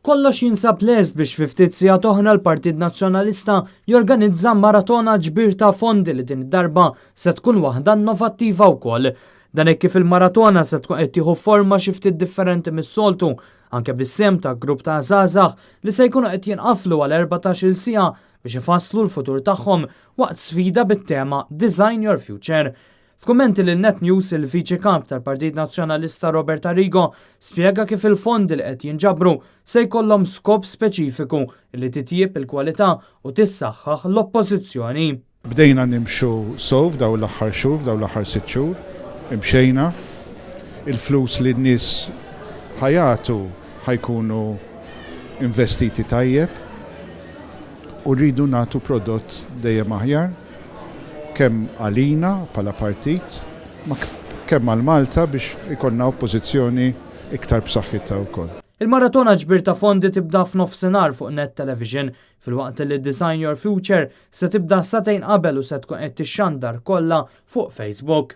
Kollox jinsab lest biex fi ftit sigħat oħra l-Partit Nazzjonalista jorganizza maratona ġbir ta' fondi li din id-darba se tkun waħda innovattiva wkoll. Dan hekk kif il-maratona se tkun qed tieħu forma xi ftit differenti mis-soltu, anke bis-sem ta' grupp ta' żgħażagħ li se jkunu qed jinqaflu għal 14-il siegħa biex ifasslu l-futur tagħhom waqt sfida bit-tema Design Your Future. F'kummenti lil Net News il-Viċi Kap tal-Partit Nazzjonalista Robert Arrigo spjega kif il-fondi li qed jinġabru se jkollhom skop speċifiku li titjieb il-kwalità u tissaħħaħ l-oppożizzjoni. Bdejna nimxu sow f'daw l-aħħar xhur, f'daw l-aħħar 6 xhur, imxejna il-flus li n-nies ħajatu ħajkunu investiti tajjeb u rridu nagħtu prodott dejjem aħjar kemm għalina bħala partit, ma kemm għal Malta biex ikonna oppożizzjoni iktar b'saħħitha wkoll. Il-maratona ġbir ta' fondi tibda f'nofsinhar fuq Net Television filwaqt li Design Your Future se tibda satejn qabel u se tkun qed tixxandar kollha fuq Facebook.